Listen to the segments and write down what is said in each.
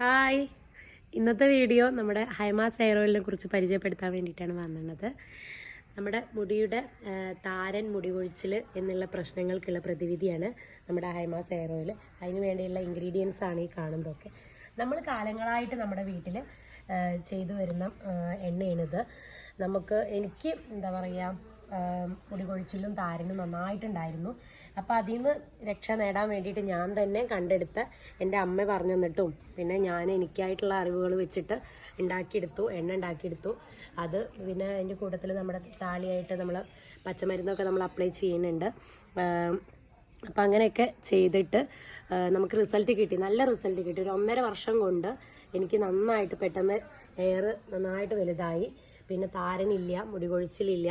Hi, ഇന്നത്തെ video നമ്മുടെ high mast hair ഓയിലിനെ കുറിച്ച് പരിചയപ്പെടുത്താൻ വേണ്ടിയിട്ടാണ് വന്നത്. നമ്മുടെ മുടിയുടെ താരൻ, മുടി കൊഴിച്ചിൽ എന്നുള്ള പ്രശ്നങ്ങൾക്കുള്ള പ്രതിവിധിയാണ് നമ്മുടെ ഹൈമാസ് ഹെയർ ഓയിൽ. അതിന് വേണ്ടിയുള്ള ഇൻഗ്രീഡിയൻസ് ആണ് ഈ കാണുന്നതൊക്കെ. നമ്മൾ കാലങ്ങളായിട്ട് നമ്മുടെ വീട്ടിൽ ചെയ്തു വരുന്ന എണ്ണയാണിത്. എനിക്ക് എന്താ പറയുക, മുടി കൊഴിച്ചിലും താരനും നന്നായിട്ടുണ്ടായിരുന്നു. അപ്പോൾ അതിൽ നിന്ന് രക്ഷ നേടാൻ വേണ്ടിയിട്ട് ഞാൻ തന്നെ കണ്ടെടുത്ത, എൻ്റെ അമ്മ പറഞ്ഞു തന്നിട്ടും പിന്നെ ഞാൻ എനിക്കായിട്ടുള്ള അറിവുകൾ വെച്ചിട്ട് എണ്ണ ഉണ്ടാക്കിയെടുത്തു. അത് പിന്നെ അതിൻ്റെ കൂട്ടത്തിൽ നമ്മുടെ താളിയായിട്ട് നമ്മൾ പച്ചമരുന്നൊക്കെ നമ്മൾ അപ്ലൈ ചെയ്യുന്നുണ്ട്. അപ്പം അങ്ങനെയൊക്കെ ചെയ്തിട്ട് നമുക്ക് റിസൾട്ട് കിട്ടി, നല്ല റിസൾട്ട് കിട്ടി. ഒരു 1.5 വർഷം കൊണ്ട് എനിക്ക് നന്നായിട്ട് പെട്ടെന്ന് ഹെയർ നന്നായിട്ട് വലുതായി. പിന്നെ താരനില്ല, മുടി കൊഴിച്ചിലില്ല,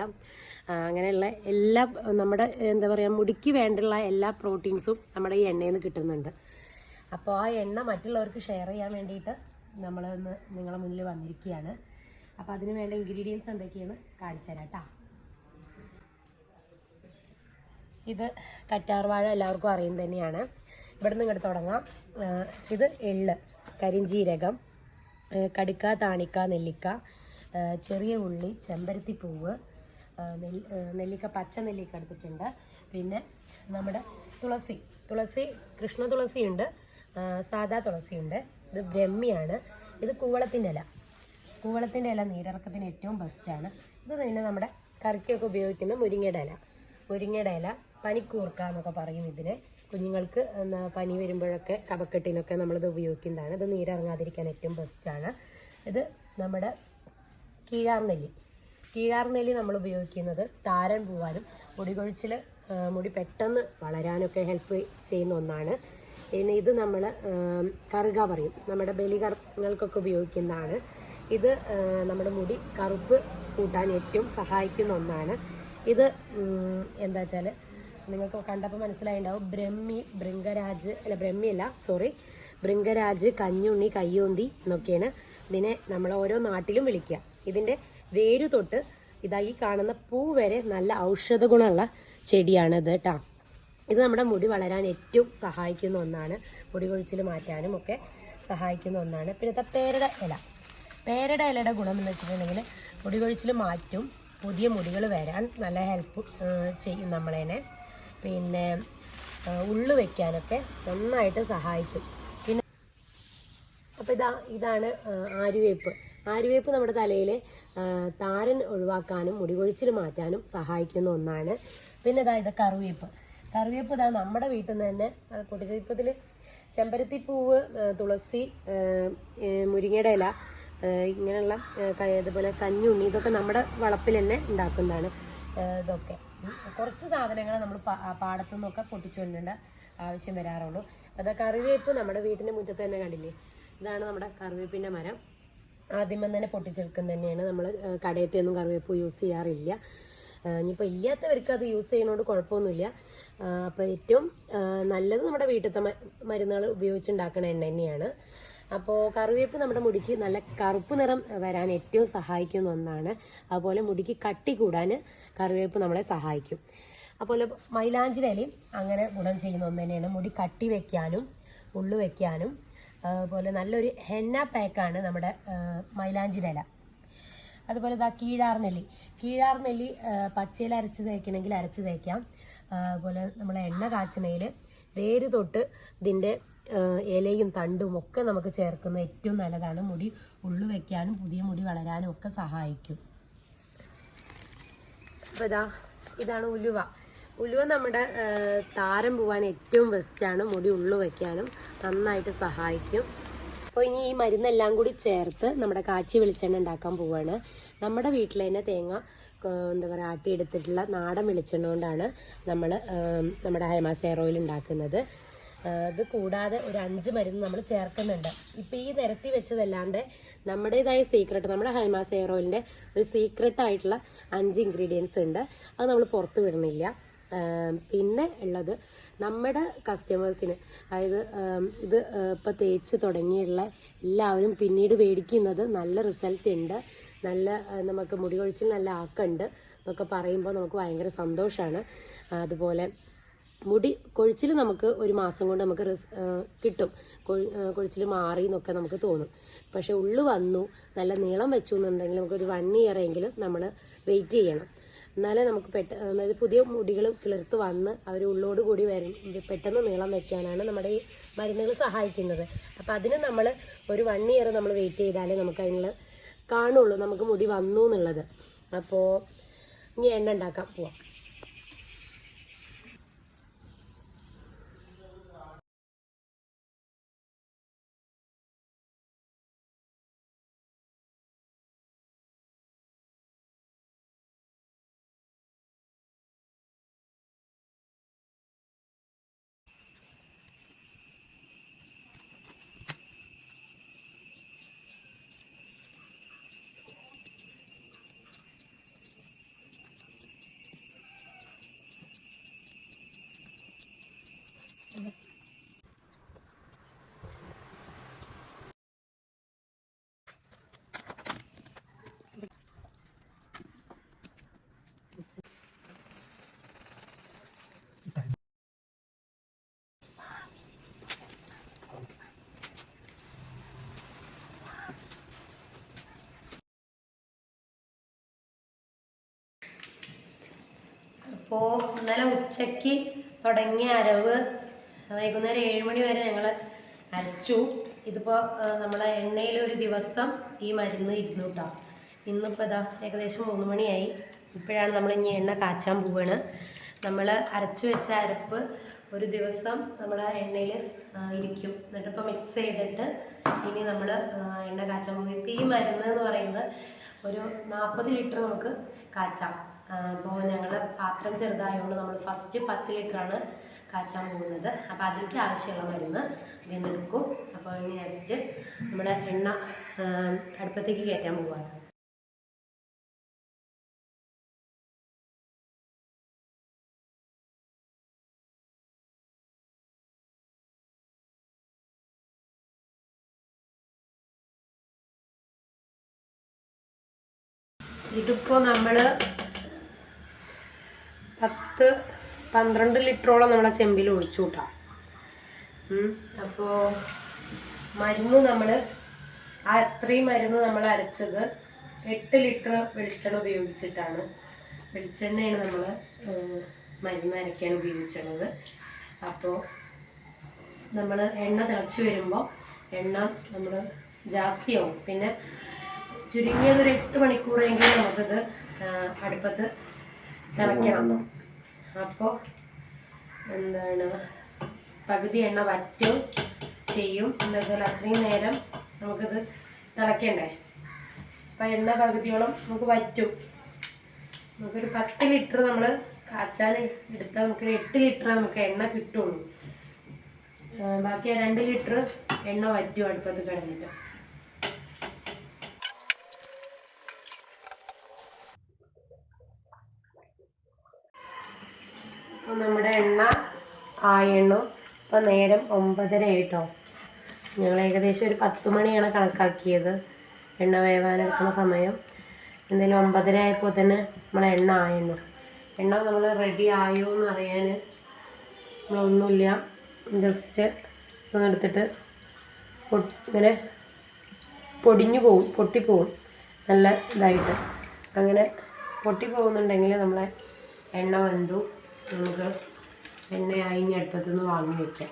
അങ്ങനെയുള്ള എല്ലാ നമ്മുടെ എന്താ പറയുക, മുടിക്ക് വേണ്ടുള്ള എല്ലാ പ്രോട്ടീൻസും നമ്മുടെ ഈ എണ്ണയിൽ നിന്ന് കിട്ടുന്നുണ്ട്. അപ്പോൾ ആ എണ്ണ മറ്റുള്ളവർക്ക് ഷെയർ ചെയ്യാൻ വേണ്ടിയിട്ട് നമ്മളൊന്ന് നിങ്ങളുടെ മുന്നിൽ വന്നിരിക്കുകയാണ്. അപ്പോൾ അതിന് വേണ്ട ഇൻഗ്രീഡിയൻസ് എന്തൊക്കെയാണ് കാണിച്ചു തരാം കേട്ടോ. ഇത് കറ്റാർവാഴ എല്ലാവർക്കും അറിയും തന്നെയാണ്. ഇവിടെ നിന്ന് ഇങ്ങോട്ട് തുടങ്ങാം. ഇത് എള്ള്, കരിഞ്ജീരകം, കടുക്ക, താണിക്ക, നെല്ലിക്ക, ചെറിയ ഉള്ളി, ചെമ്പരത്തിപ്പൂവ്, നെല്ലിക്ക, പച്ച നെല്ലിക്ക എടുത്തിട്ടുണ്ട്. പിന്നെ നമ്മുടെ തുളസി കൃഷ്ണ തുളസിയുണ്ട്, സാദാ തുളസിയുണ്ട്. ഇത് ബ്രഹ്മിയാണ്. ഇത് കൂവളത്തിൻ്റെ ഇല നീരിറക്കത്തിന് ഏറ്റവും ബെസ്റ്റാണ്. ഇത് പിന്നെ നമ്മുടെ കറിക്കൊക്കെ ഉപയോഗിക്കുന്ന മുരിങ്ങയുടെ ഇല, പനിക്കൂർക്ക എന്നൊക്കെ പറയും ഇതിനെ. കുഞ്ഞുങ്ങൾക്ക് പനി വരുമ്പോഴൊക്കെ കഫക്കെട്ടിനൊക്കെ നമ്മളിത് ഉപയോഗിക്കുന്നതാണ്. ഇത് നീരിറങ്ങാതിരിക്കാൻ ഏറ്റവും ബെസ്റ്റാണ്. ഇത് നമ്മുടെ കീഴാർനെല്ലി നമ്മൾ ഉപയോഗിക്കുന്നത് താരൻ പോവാനും മുടി കൊഴിച്ചിൽ, മുടി പെട്ടെന്ന് വളരാനൊക്കെ ഹെൽപ്പ് ചെയ്യുന്ന ഒന്നാണ്. പിന്നെ ഇത് നമ്മൾ കറുക പറയും, നമ്മുടെ ബലികർമ്മങ്ങൾക്കൊക്കെ ഉപയോഗിക്കുന്നതാണ്. ഇത് നമ്മുടെ മുടി കറുപ്പ് കൂട്ടാൻ ഏറ്റവും സഹായിക്കുന്ന ഒന്നാണ്. ഇത് എന്താ വെച്ചാൽ നിങ്ങൾക്ക് കണ്ടപ്പോൾ മനസ്സിലായിട്ടുണ്ടാവും, ഭൃംഗരാജ്, കഞ്ഞുണ്ണി, കയ്യോന്തി എന്നൊക്കെയാണ് ഇതിനെ നമ്മൾ ഓരോ നാട്ടിലും വിളിക്കുക. ഇതിൻ്റെ വേരു തൊട്ട് ഈ കാണുന്ന പൂ വരെ നല്ല ഔഷധ ഗുണമുള്ള ചെടിയാണ് ഇത് കേട്ടോ. ഇത് നമ്മുടെ മുടി വളരാൻ ഏറ്റവും സഹായിക്കുന്ന ഒന്നാണ്, മുടി കൊഴിച്ചിൽ മാറ്റാനും ഒക്കെ സഹായിക്കുന്ന ഒന്നാണ്. പിന്നെ പേരയുടെ ഇലയുടെ ഗുണം എന്ന് വെച്ചിട്ടുണ്ടെങ്കിൽ മുടി കൊഴിച്ചിൽ മാറ്റും, പുതിയ മുടികൾ വരാൻ നല്ല ഹെൽപ്പ് ചെയ്യും നമ്മളതിനെ. പിന്നെ ഉള്ളു വയ്ക്കാനൊക്കെ നന്നായിട്ട് സഹായിക്കും. പിന്നെ അപ്പോൾ ഇതാണ് ആര്യവേപ്പ് നമ്മുടെ തലയിലെ താരൻ ഒഴിവാക്കാനും മുടി കൊഴിച്ചിൽ മാറ്റാനും സഹായിക്കുന്ന ഒന്നാണ്. പിന്നെ ഇത് കറിവേപ്പ് നമ്മുടെ വീട്ടിൽ നിന്ന് തന്നെ പൊട്ടിച്ചതിൽ ചെമ്പരത്തിപ്പൂവ്, തുളസി, മുരിങ്ങയുടെ ഇല, ഇങ്ങനെയുള്ള ഇതുപോലെ കഞ്ഞുണ്ണി, ഇതൊക്കെ നമ്മുടെ വളപ്പിൽ തന്നെ ഉണ്ടാക്കുന്നതാണ്. ഇതൊക്കെ കുറച്ച് സാധനങ്ങൾ നമ്മൾ പാടത്തു നിന്നൊക്കെ പൊട്ടിച്ചുകൊണ്ടുണ്ട് ആവശ്യം വരാറുള്ളൂ. അത് കറിവേപ്പ് നമ്മുടെ വീട്ടിൻ്റെ മുറ്റത്ത് തന്നെ കണ്ടില്ലേ, ഇതാണ് നമ്മുടെ കറിവേപ്പിൻ്റെ മരം. ആദ്യമേ തന്നെ പൊട്ടിച്ചെടുക്കുന്നത് തന്നെയാണ്. നമ്മൾ കടയത്തൊന്നും കറിവേപ്പ് യൂസ് ചെയ്യാറില്ല. ഇനിയിപ്പോൾ ഇല്ലാത്തവർക്ക് അത് യൂസ് ചെയ്യുന്നതുകൊണ്ട് കുഴപ്പമൊന്നുമില്ല. അപ്പോൾ ഏറ്റവും നല്ലത് നമ്മുടെ വീട്ടിലത്തെ മരുന്നുകൾ ഉപയോഗിച്ചുണ്ടാക്കുന്ന എണ്ണ തന്നെയാണ്. അപ്പോൾ കറിവേപ്പ് നമ്മുടെ മുടിക്ക് നല്ല കറുപ്പ് നിറം വരാൻ ഏറ്റവും സഹായിക്കുന്ന ഒന്നാണ്. അതുപോലെ മുടിക്ക് കട്ടി കൂടാൻ കറിവേപ്പ് നമ്മളെ സഹായിക്കും. അതുപോലെ മൈലാഞ്ചിയിലയും അങ്ങനെ ഗുണം ചെയ്യുന്ന ഒന്ന് തന്നെയാണ്. മുടി കട്ടി വയ്ക്കാനും ഉള്ളു വയ്ക്കാനും. അതുപോലെ നല്ലൊരു ഹെന്ന പാക്കാണ് നമ്മുടെ മൈലാഞ്ചിയുടെ ഇല. അതുപോലെ കീഴാർനെല്ലി പച്ചയിൽ അരച്ച് തേക്കണമെങ്കിൽ അരച്ച് തേക്കാം. അതുപോലെ നമ്മൾ എണ്ണ കാച്ചണയിൽ വേര് തൊട്ട് ഇതിൻ്റെ ഇലയും തണ്ടും ഒക്കെ നമുക്ക് ചേർക്കുന്നത് ഏറ്റവും നല്ലതാണ്. മുടി ഉള്ളു വയ്ക്കാനും പുതിയ മുടി വളരാനും ഒക്കെ സഹായിക്കും. അപ്പോൾ ഇതാണ് ഉലുവ നമ്മുടെ താരം പോവാൻ ഏറ്റവും ബെസ്റ്റാണ്. മുടി ഉള്ളു വയ്ക്കാനും നന്നായിട്ട് സഹായിക്കും. അപ്പോൾ ഇനി ഈ മരുന്നെല്ലാം കൂടി ചേർത്ത് നമ്മുടെ കാച്ചി വെളിച്ചെണ്ണ ഉണ്ടാക്കാൻ പോവുകയാണ്. നമ്മുടെ വീട്ടിൽ തന്നെ തേങ്ങ എന്താ പറയുക ആട്ടിയെടുത്തിട്ടുള്ള നാടൻ വെളിച്ചെണ്ണ കൊണ്ടാണ് നമ്മൾ നമ്മുടെ ഹൈമാസ് ഹെയർ ഓയിൽ ഉണ്ടാക്കുന്നത്. ഇത് കൂടാതെ ഒരു 5 മരുന്ന് നമ്മൾ ചേർക്കുന്നുണ്ട്. ഇപ്പോൾ ഈ നിരത്തി വെച്ചതല്ലാണ്ട് നമ്മുടേതായ നമ്മുടെ ഹൈമാസ് ഹെയർ ഓയിലിൻ്റെ ഒരു സീക്രട്ടായിട്ടുള്ള 5 ഇൻഗ്രീഡിയൻസ് ഉണ്ട്. അത് നമ്മൾ പുറത്ത് വിടുന്നില്ല. പിന്നെ ഉള്ളത് നമ്മുടെ കസ്റ്റമേഴ്സിന്, അതായത് ഇത് ഇപ്പോൾ തേച്ച് തുടങ്ങിയുള്ള എല്ലാവരും പിന്നീട് മേടിക്കുന്നത് നല്ല റിസൾട്ട് ഉണ്ട്, നല്ല നമുക്ക് മുടി കൊഴിച്ചിൽ നല്ല ആക്കുണ്ട് എന്നൊക്കെ പറയുമ്പോൾ നമുക്ക് ഭയങ്കര സന്തോഷമാണ്. അതുപോലെ മുടി കൊഴിച്ചിൽ നമുക്ക് ഒരു മാസം കൊണ്ട് നമുക്ക് കിട്ടും. കൊഴിച്ചിൽ മാറി എന്നൊക്കെ നമുക്ക് തോന്നും. പക്ഷെ ഉള്ളു വന്നു നല്ല നീളം വെച്ചു എന്നുണ്ടെങ്കിൽ നമുക്കൊരു 1 ഇയർ എങ്കിലും നമ്മൾ വെയിറ്റ് ചെയ്യണം. എന്നാലേ നമുക്ക് അതായത് പുതിയ മുടികൾ കിളിർത്ത് വന്ന് അവർ ഉള്ളോട് കൂടി പെട്ടെന്ന് നീളം വെക്കാനാണ് നമ്മുടെ ഈ മരുന്നുകൾ സഹായിക്കുന്നത്. അപ്പം അതിന് നമ്മൾ ഒരു 1 ഇയർ നമ്മൾ വെയിറ്റ് ചെയ്താലേ നമുക്ക് അതിനുള്ള കാണുള്ളൂ നമുക്ക് മുടി വന്നു എന്നുള്ളത്. അപ്പോൾ ഇനി എണ്ണ ഉണ്ടാക്കാൻ പോവാം. അപ്പോൾ ഇന്നലെ ഉച്ചയ്ക്ക് തുടങ്ങിയ അരവ് വൈകുന്നേരം 7 മണി വരെ ഞങ്ങൾ അരച്ചു. ഇതിപ്പോൾ നമ്മളെ എണ്ണയിൽ ഒരു ദിവസം ഈ മരുന്ന് ഇരുന്നു കേട്ടോ. ഇന്നിപ്പോൾ ഇതാ ഏകദേശം 3 മണിയായി. ഇപ്പോഴാണ് നമ്മൾ ഇനി എണ്ണ കാച്ചാൻ പോവുകയാണ്. നമ്മൾ അരച്ചു വെച്ച അരപ്പ് ഒരു ദിവസം നമ്മൾ എണ്ണയിൽ ഇരിക്കും. എന്നിട്ടിപ്പോൾ മിക്സ് ചെയ്തിട്ട് ഇനി നമ്മൾ എണ്ണ കാച്ചാൻ പോകും. ഇപ്പോൾ ഈ മരുന്ന് എന്ന് പറയുന്നത് ഒരു 40 ലിറ്റർ നമുക്ക് കാച്ചാം. അപ്പോൾ ഞങ്ങളുടെ പാത്രം ചെറുതായതുകൊണ്ട് നമ്മൾ ഫസ്റ്റ് 10 ലിറ്ററാണ് കാച്ചാൻ പോകുന്നത്. അപ്പോൾ അതിലേക്ക് ആവശ്യമുള്ള മരുന്ന് ഇതിൽ നിന്ന് എടുക്കും. അപ്പോൾ ഇനി നെക്സ്റ്റ് നമ്മുടെ എണ്ണ അടുപ്പത്തേക്ക് കയറ്റാൻ പോവുകയാണ്. ഇതിപ്പോൾ നമ്മൾ 10-12 ലിറ്ററോളം നമ്മളെ ചെമ്പിൽ ഒഴിച്ചു കൂട്ടാം. അപ്പോൾ മരുന്ന് നമ്മൾ അത്രയും മരുന്ന് നമ്മൾ അരച്ചത് 8 ലിറ്റർ വെളിച്ചെണ്ണ ഉപയോഗിച്ചിട്ടാണ്. വെളിച്ചെണ്ണയാണ് നമ്മൾ മരുന്ന് അരയ്ക്കാൻ ഉപയോഗിച്ചത്. അപ്പോൾ നമ്മൾ എണ്ണ തിളച്ച് വരുമ്പോൾ എണ്ണ നമ്മൾ ജാസ്തിയാവും. പിന്നെ ചുരുങ്ങിയതൊരു 8 മണിക്കൂറെങ്കിലും നമുക്കത് അടുപ്പത്ത് തിളയ്ക്കണം. അപ്പോൾ എന്താണ് പകുതി എണ്ണ വറ്റും ചെയ്യും. എന്താ വെച്ചാൽ അത്രയും നേരം നമുക്കിത് തിളയ്ക്കണ്ടേ. അപ്പം എണ്ണ പകുതിയോളം നമുക്ക് വറ്റും. നമുക്കൊരു 10 ലിറ്റർ നമ്മൾ കാച്ചാൻ എടുത്താൽ നമുക്കൊരു 8 ലിറ്റർ നമുക്ക് എണ്ണ കിട്ടുള്ളൂ. ബാക്കി 2 ലിറ്റർ എണ്ണ വറ്റും അടുപ്പത്ത് കിടന്നിട്ട്. അപ്പോൾ നമ്മുടെ എണ്ണ ആയെണ്ണു. ഇപ്പോൾ നേരം 9:30 ആയിട്ടോ. ഞങ്ങൾ ഏകദേശം ഒരു 10 മണിയാണ് കണക്കാക്കിയത് എണ്ണ വേവാനെടുക്കുന്ന സമയം. എന്തായാലും 9:30 ആയപ്പോൾ തന്നെ നമ്മളെ എണ്ണ ആയെണ്ണു. എണ്ണ നമ്മൾ റെഡി ആയോ എന്ന് അറിയാൻ നമ്മളൊന്നുമില്ല, ജസ്റ്റ് ഒന്നെടുത്തിട്ട് ഇങ്ങനെ പൊടിഞ്ഞു പോവും, പൊട്ടിപ്പോവും നല്ല ഇതായിട്ട്. അങ്ങനെ പൊട്ടിപ്പോകുന്നുണ്ടെങ്കിൽ നമ്മളെ എണ്ണ വെന്തു. നമുക്ക് എണ്ണയായി ഇനി അടുപ്പത്തുനിന്ന് വാങ്ങി വയ്ക്കാം.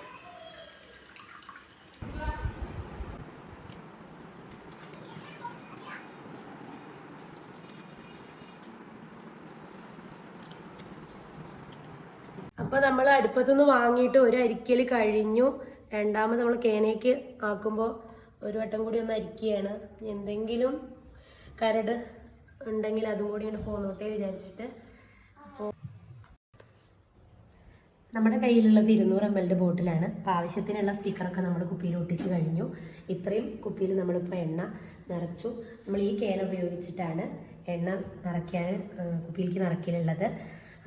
അപ്പോൾ നമ്മൾ അടുപ്പത്തുനിന്ന് വാങ്ങിയിട്ട് ഒരു അരിക്കൽ കഴിഞ്ഞു. രണ്ടാമത് നമ്മൾ കേനയ്ക്ക് ആക്കുമ്പോൾ ഒരു വട്ടം കൂടി ഒന്ന് അരിക്കുകയാണ്. എന്തെങ്കിലും കരട് ഉണ്ടെങ്കിൽ അതും കൂടി ഇങ്ങനെ പോന്നോട്ടെ വിചാരിച്ചിട്ട്. അപ്പോൾ നമ്മുടെ കയ്യിലുള്ളത് 200 ml ബോട്ടിലാണ്. അപ്പോൾ ആവശ്യത്തിനുള്ള സ്റ്റിക്കറൊക്കെ നമ്മൾ കുപ്പിയിൽ ഒട്ടിച്ച് കഴിഞ്ഞു. ഇത്രയും കുപ്പിയിൽ നമ്മളിപ്പോൾ എണ്ണ നിറച്ചു. നമ്മൾ ഈ കേന ഉപയോഗിച്ചിട്ടാണ് എണ്ണ നിറയ്ക്കാൻ കുപ്പിയിലേക്ക് നിറയ്ക്കലുള്ളത്.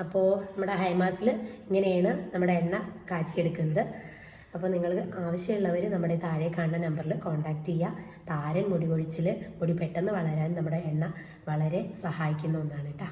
അപ്പോൾ നമ്മുടെ ഹൈമാസിൽ ഇങ്ങനെയാണ് നമ്മുടെ എണ്ണ കാച്ചിയെടുക്കുന്നത്. അപ്പോൾ നിങ്ങൾക്ക് ആവശ്യമുള്ളവർ നമ്മുടെ താഴെ കാണുന്ന നമ്പറിൽ കോൺടാക്റ്റ് ചെയ്യുക. താരൻ മുടി കൊഴിച്ചിൽ, മുടി പെട്ടെന്ന് വളരാൻ നമ്മുടെ എണ്ണ വളരെ സഹായിക്കുന്ന ഒന്നാണ് കേട്ടോ.